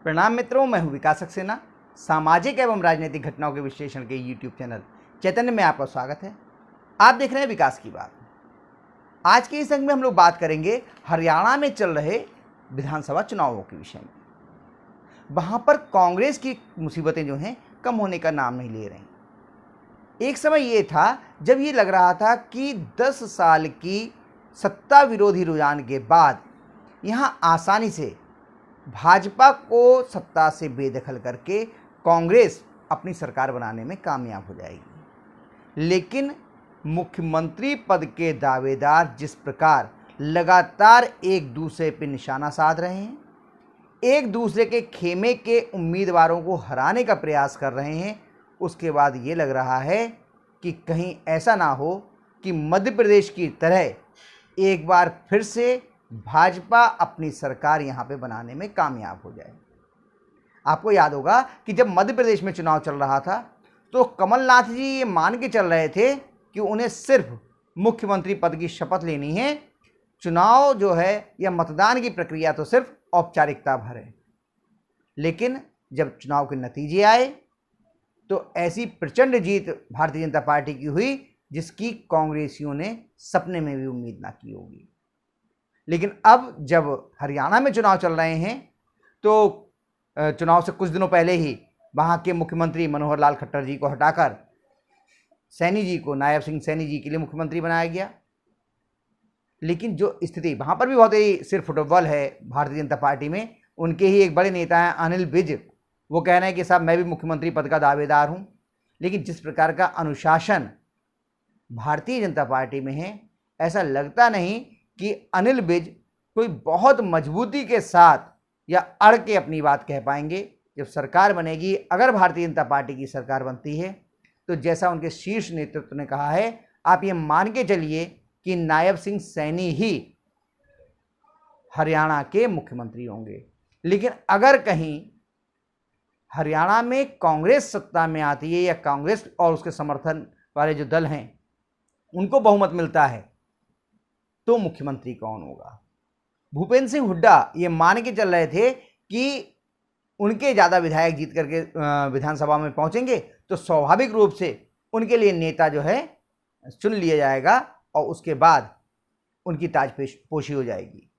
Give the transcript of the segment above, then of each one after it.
प्रणाम मित्रों, मैं हूं विकास सक्सेना। सामाजिक एवं राजनीतिक घटनाओं के विश्लेषण के यूट्यूब चैनल चैतन्य में आपका स्वागत है। आप देख रहे हैं विकास की बात। आज के इस अंक में हम लोग बात करेंगे हरियाणा में चल रहे विधानसभा चुनावों के विषय में। वहां पर कांग्रेस की मुसीबतें जो हैं कम होने का नाम नहीं ले रही। एक समय ये था जब ये लग रहा था कि 10 साल की सत्ता विरोधी रुझान के बाद यहां आसानी से भाजपा को सत्ता से बेदखल करके कांग्रेस अपनी सरकार बनाने में कामयाब हो जाएगी। लेकिन मुख्यमंत्री पद के दावेदार जिस प्रकार लगातार एक दूसरे पर निशाना साध रहे हैं, एक दूसरे के खेमे के उम्मीदवारों को हराने का प्रयास कर रहे हैं, उसके बाद ये लग रहा है कि कहीं ऐसा ना हो कि मध्य प्रदेश की तरह एक बार फिर से भाजपा अपनी सरकार यहां पे बनाने में कामयाब हो जाए। आपको याद होगा कि जब मध्य प्रदेश में चुनाव चल रहा था तो कमलनाथ जी ये मान के चल रहे थे कि उन्हें सिर्फ मुख्यमंत्री पद की शपथ लेनी है, चुनाव जो है या मतदान की प्रक्रिया तो सिर्फ औपचारिकता भर है। लेकिन जब चुनाव के नतीजे आए तो ऐसी प्रचंड जीत भारतीय जनता पार्टी की हुई जिसकी कांग्रेसियों ने सपने में भी उम्मीद ना की होगी। लेकिन अब जब हरियाणा में चुनाव चल रहे हैं तो चुनाव से कुछ दिनों पहले ही वहां के मुख्यमंत्री मनोहर लाल खट्टर जी को हटाकर सैनी जी को, नायब सिंह सैनी जी के लिए मुख्यमंत्री बनाया गया। लेकिन जो स्थिति वहां पर भी बहुत ही सिर फुटबॉल है भारतीय जनता पार्टी में। उनके ही एक बड़े नेता हैं अनिल विज, वो कह रहे हैं कि साहब मैं भी मुख्यमंत्री पद का दावेदार हूं। लेकिन जिस प्रकार का अनुशासन भारतीय जनता पार्टी में है, ऐसा लगता नहीं कि अनिल विज कोई बहुत मजबूती के साथ या अड़ के अपनी बात कह पाएंगे। जब सरकार बनेगी, अगर भारतीय जनता पार्टी की सरकार बनती है तो जैसा उनके शीर्ष नेतृत्व ने कहा है, आप ये मान के चलिए कि नायब सिंह सैनी ही हरियाणा के मुख्यमंत्री होंगे। लेकिन अगर कहीं हरियाणा में कांग्रेस सत्ता में आती है या कांग्रेस और उसके समर्थन वाले जो दल हैं उनको बहुमत मिलता है तो मुख्यमंत्री कौन होगा? भूपेंद्र सिंह हुड्डा ये मान के चल रहे थे कि उनके ज़्यादा विधायक जीत करके विधानसभा में पहुंचेंगे तो स्वाभाविक रूप से उनके लिए नेता जो है चुन लिया जाएगा और उसके बाद उनकी ताजपोशी हो जाएगी।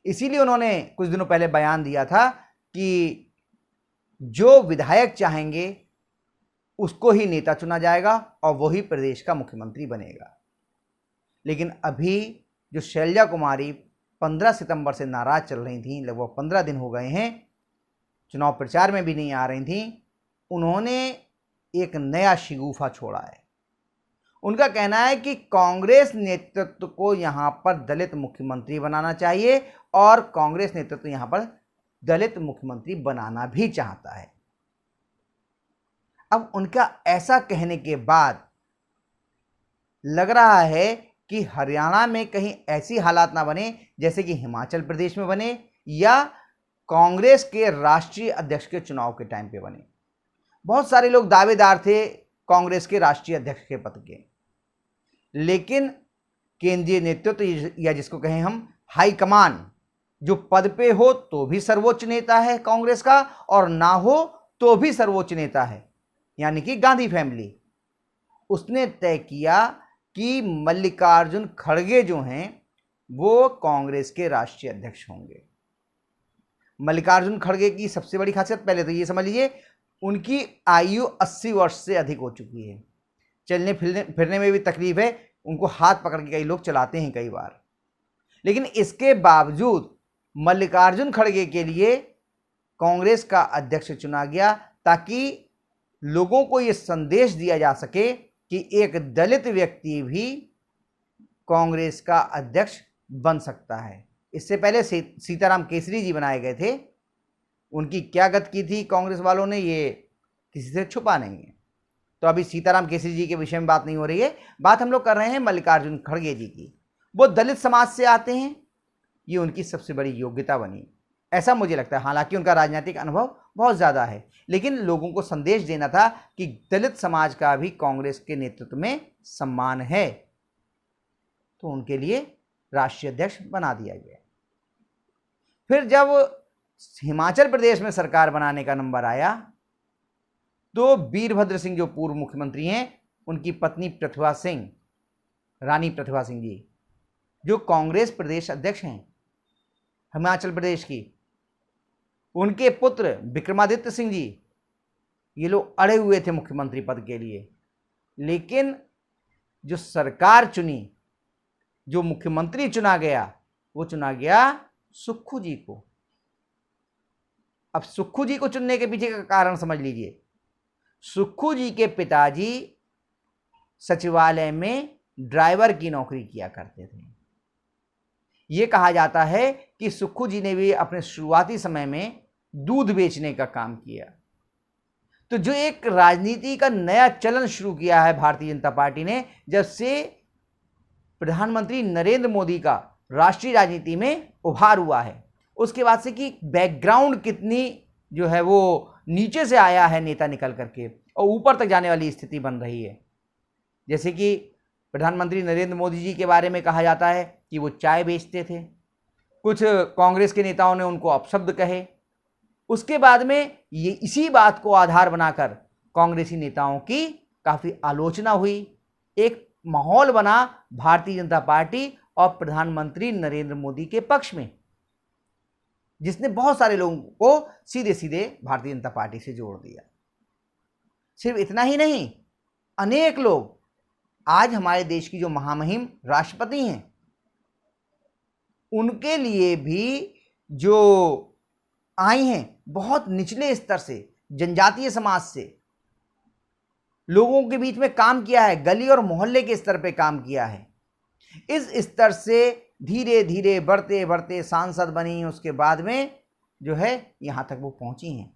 इसीलिए उन्होंने कुछ दिनों पहले बयान दिया था कि जो विधायक चाहेंगे उसको ही नेता चुना जाएगा और वही प्रदेश का मुख्यमंत्री बनेगा। लेकिन अभी जो शैलजा कुमारी 15 सितंबर से नाराज चल रही थी, लगभग 15 दिन हो गए हैं, चुनाव प्रचार में भी नहीं आ रही थी, उन्होंने एक नया शिगूफा छोड़ा है। उनका कहना है कि कांग्रेस नेतृत्व को यहां पर दलित मुख्यमंत्री बनाना चाहिए और कांग्रेस नेतृत्व यहां पर दलित मुख्यमंत्री बनाना भी चाहता है। अब उनका ऐसा कहने के बाद लग रहा है कि हरियाणा में कहीं ऐसी हालात ना बने जैसे कि हिमाचल प्रदेश में बने या कांग्रेस के राष्ट्रीय अध्यक्ष के चुनाव के टाइम पे बने। बहुत सारे लोग दावेदार थे कांग्रेस के राष्ट्रीय अध्यक्ष के पद के, लेकिन केंद्रीय नेतृत्व या जिसको कहें हम हाईकमान, जो पद पे हो तो भी सर्वोच्च नेता है कांग्रेस का और ना हो तो भी सर्वोच्च नेता है, यानी कि गांधी फैमिली, उसने तय किया कि मल्लिकार्जुन खड़गे जो हैं वो कांग्रेस के राष्ट्रीय अध्यक्ष होंगे। मल्लिकार्जुन खड़गे की सबसे बड़ी खासियत, पहले तो ये समझ लीजिए, उनकी आयु 80 वर्ष से अधिक हो चुकी है। चलने फिरने में भी तकलीफ है, उनको हाथ पकड़ के कई लोग चलाते हैं कई बार। लेकिन इसके बावजूद मल्लिकार्जुन खड़गे के लिए कांग्रेस का अध्यक्ष चुना गया ताकि लोगों को ये संदेश दिया जा सके कि एक दलित व्यक्ति भी कांग्रेस का अध्यक्ष बन सकता है। इससे पहले सीताराम केसरी जी बनाए गए थे, उनकी क्या गत की थी कांग्रेस वालों ने ये किसी से छुपा नहीं है। तो अभी सीताराम केसरी जी के विषय में बात नहीं हो रही है, बात हम लोग कर रहे हैं मल्लिकार्जुन खड़गे जी की। वो दलित समाज से आते हैं, ये उनकी सबसे बड़ी योग्यता बनी, ऐसा मुझे लगता है। हालांकि उनका राजनीतिक अनुभव बहुत ज़्यादा है, लेकिन लोगों को संदेश देना था कि दलित समाज का भी कांग्रेस के नेतृत्व में सम्मान है, तो उनके लिए राष्ट्रीय अध्यक्ष बना दिया गया। फिर जब हिमाचल प्रदेश में सरकार बनाने का नंबर आया तो वीरभद्र सिंह जो पूर्व मुख्यमंत्री हैं, उनकी पत्नी प्रतिभा सिंह, रानी प्रतिभा सिंह जी, जो कांग्रेस प्रदेश अध्यक्ष हैं हिमाचल प्रदेश की, उनके पुत्र विक्रमादित्य सिंह जी, ये लोग अड़े हुए थे मुख्यमंत्री पद के लिए। लेकिन जो सरकार चुनी, जो मुख्यमंत्री चुना गया, वो चुना गया सुक्खू जी को। अब सुक्खू जी को चुनने के पीछे का कारण समझ लीजिए। सुक्खू जी के पिताजी सचिवालय में ड्राइवर की नौकरी किया करते थे। ये कहा जाता है कि सुक्खू जी ने भी अपने शुरुआती समय में दूध बेचने का काम किया। तो जो एक राजनीति का नया चलन शुरू किया है भारतीय जनता पार्टी ने, जब से प्रधानमंत्री नरेंद्र मोदी का राष्ट्रीय राजनीति में उभार हुआ है, उसके बाद से कि बैकग्राउंड कितनी जो है वो नीचे से आया है नेता निकल करके और ऊपर तक जाने वाली स्थिति बन रही है। जैसे कि प्रधानमंत्री नरेंद्र मोदी जी के बारे में कहा जाता है कि वो चाय बेचते थे, कुछ कांग्रेस के नेताओं ने उनको अपशब्द कहे। उसके बाद में ये इसी बात को आधार बनाकर कांग्रेसी नेताओं की काफ़ी आलोचना हुई। एक माहौल बना भारतीय जनता पार्टी और प्रधानमंत्री नरेंद्र मोदी के पक्ष में, जिसने बहुत सारे लोगों को सीधे सीधे भारतीय जनता पार्टी से जोड़ दिया। सिर्फ इतना ही नहीं, अनेक लोग आज हमारे देश की जो महामहिम राष्ट्रपति हैं, उनके लिए भी जो आई हैं बहुत निचले स्तर से, जनजातीय समाज से लोगों के बीच में काम किया है, गली और मोहल्ले के स्तर पे काम किया है। इस स्तर से धीरे धीरे बढ़ते बढ़ते सांसद बनी, उसके बाद में जो है यहाँ तक वो पहुँची हैं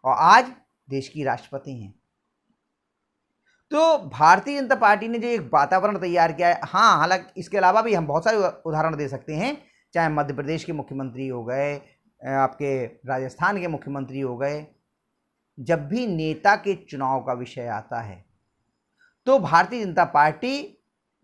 और आज देश की राष्ट्रपति हैं। तो भारतीय जनता पार्टी ने जो एक वातावरण तैयार किया है, हाँ, हालांकि इसके अलावा भी हम बहुत सारे उदाहरण दे सकते हैं, चाहे मध्य प्रदेश के मुख्यमंत्री हो गए, आपके राजस्थान के मुख्यमंत्री हो गए। जब भी नेता के चुनाव का विषय आता है तो भारतीय जनता पार्टी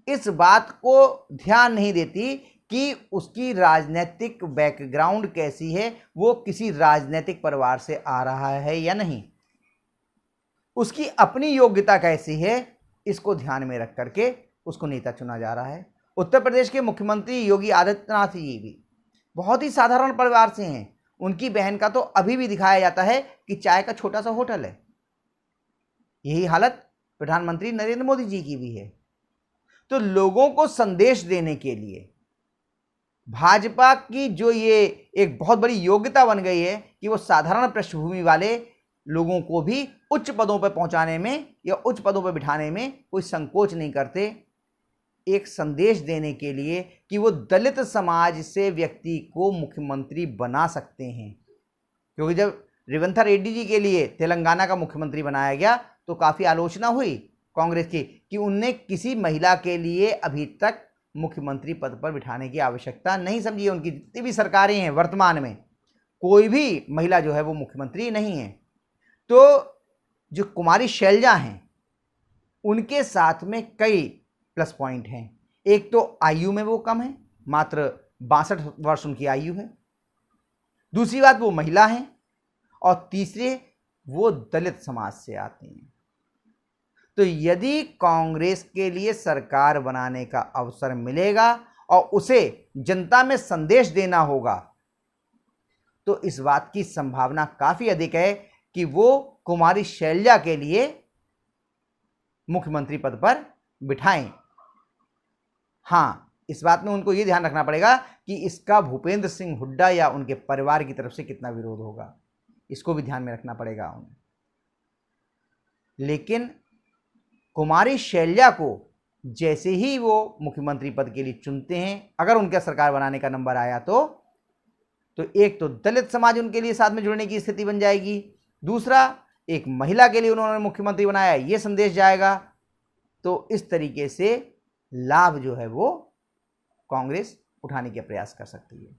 इस बात को ध्यान नहीं देती कि उसकी राजनीतिक बैकग्राउंड कैसी है, वो किसी राजनीतिक परिवार से आ रहा है या नहीं, उसकी अपनी योग्यता कैसी है, इसको ध्यान में रख करके उसको नेता चुना जा रहा है। उत्तर प्रदेश के मुख्यमंत्री योगी आदित्यनाथ जी भी बहुत ही साधारण परिवार से हैं। उनकी बहन का तो अभी भी दिखाया जाता है कि चाय का छोटा सा होटल है। यही हालत प्रधानमंत्री नरेंद्र मोदी जी की भी है। तो लोगों को संदेश देने के लिए भाजपा की जो ये एक बहुत बड़ी योग्यता बन गई है कि वो साधारण पृष्ठभूमि वाले लोगों को भी उच्च पदों पर पहुंचाने में या उच्च पदों पर बिठाने में कोई संकोच नहीं करते, एक संदेश देने के लिए कि वो दलित समाज से व्यक्ति को मुख्यमंत्री बना सकते हैं। क्योंकि जब रेवंथ रेड्डी जी के लिए तेलंगाना का मुख्यमंत्री बनाया गया तो काफ़ी आलोचना हुई कांग्रेस की कि उनने किसी महिला के लिए अभी तक मुख्यमंत्री पद पर बिठाने की आवश्यकता नहीं समझी है। उनकी जितनी भी सरकारें हैं वर्तमान में, कोई भी महिला जो है वो मुख्यमंत्री नहीं है। तो जो कुमारी शैलजा हैं, उनके साथ में कई प्लस पॉइंट हैं। एक तो आयु में वो कम है, मात्र 62 वर्ष उनकी आयु है। दूसरी बात, वो महिला हैं। और तीसरे, वो दलित समाज से आती हैं। तो यदि कांग्रेस के लिए सरकार बनाने का अवसर मिलेगा और उसे जनता में संदेश देना होगा, तो इस बात की संभावना काफ़ी अधिक है कि वो कुमारी शैलजा के लिए मुख्यमंत्री पद पर बिठाएं। हाँ, इस बात में उनको ये ध्यान रखना पड़ेगा कि इसका भूपेंद्र सिंह हुड्डा या उनके परिवार की तरफ से कितना विरोध होगा, इसको भी ध्यान में रखना पड़ेगा उन्हें। लेकिन कुमारी शैलजा को जैसे ही वो मुख्यमंत्री पद के लिए चुनते हैं, अगर उनका सरकार बनाने का नंबर आया तो एक तो दलित समाज उनके लिए साथ में जुड़ने की स्थिति बन जाएगी, दूसरा एक महिला के लिए उन्होंने मुख्यमंत्री बनाया, ये संदेश जाएगा। तो इस तरीके से लाभ जो है वो कांग्रेस उठाने के प्रयास कर सकती है।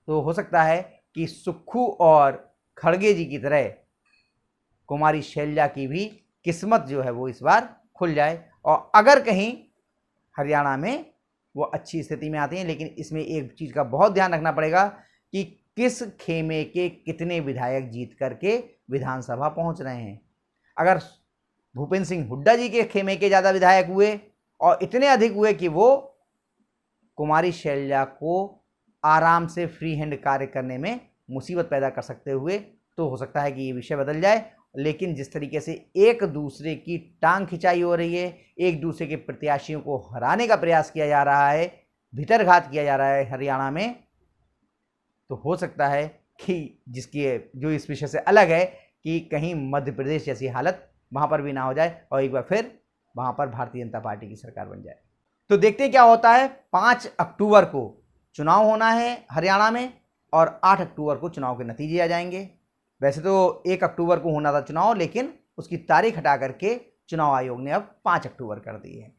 तो हो सकता है कि सुक्खू और खड़गे जी की तरह कुमारी शैलजा की भी किस्मत जो है वो इस बार खुल जाए और अगर कहीं हरियाणा में वो अच्छी स्थिति में आते हैं। लेकिन इसमें एक चीज़ का बहुत ध्यान रखना पड़ेगा कि किस खेमे के कितने विधायक जीत करके विधानसभा पहुंच रहे हैं। अगर भूपेंद्र सिंह हुड्डा जी के खेमे के ज़्यादा विधायक हुए और इतने अधिक हुए कि वो कुमारी शैलजा को आराम से फ्री हैंड कार्य करने में मुसीबत पैदा कर सकते हुए, तो हो सकता है कि ये विषय बदल जाए। लेकिन जिस तरीके से एक दूसरे की टांग खिंचाई हो रही है, एक दूसरे के प्रत्याशियों को हराने का प्रयास किया जा रहा है, भीतरघात किया जा रहा है हरियाणा में, तो हो सकता है कि जिसकी जो इस विषय से अलग है कि कहीं मध्य प्रदेश जैसी हालत वहाँ पर भी ना हो जाए और एक बार फिर वहाँ पर भारतीय जनता पार्टी की सरकार बन जाए। तो देखते हैं क्या होता है। 5 अक्टूबर को चुनाव होना है हरियाणा में और 8 अक्टूबर को चुनाव के नतीजे आ जाएंगे। वैसे तो 1 अक्टूबर को होना था चुनाव, लेकिन उसकी तारीख हटा करके चुनाव आयोग ने अब 5 अक्टूबर कर दी है।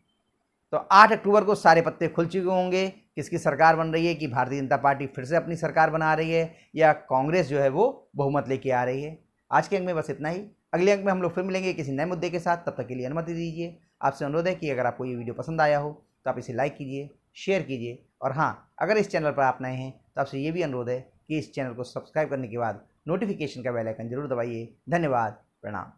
तो 8 अक्टूबर को सारे पत्ते खुल चुके होंगे, किसकी सरकार बन रही है, कि भारतीय जनता पार्टी फिर से अपनी सरकार बना रही है या कांग्रेस जो है वो बहुमत लेके आ रही है। आज के अंक में बस इतना ही। अगले अंक में हम लोग फिर मिलेंगे किसी नए मुद्दे के साथ। तब तक के लिए अनुमति दीजिए। आपसे अनुरोध है कि अगर आपको ये वीडियो पसंद आया हो तो आप इसे लाइक कीजिए, शेयर कीजिए, और हाँ, अगर इस चैनल पर आप नए हैं तो आपसे ये भी अनुरोध है कि इस चैनल को सब्सक्राइब करने के बाद नोटिफिकेशन का बेल आइकन जरूर दबाइए। धन्यवाद, प्रणाम।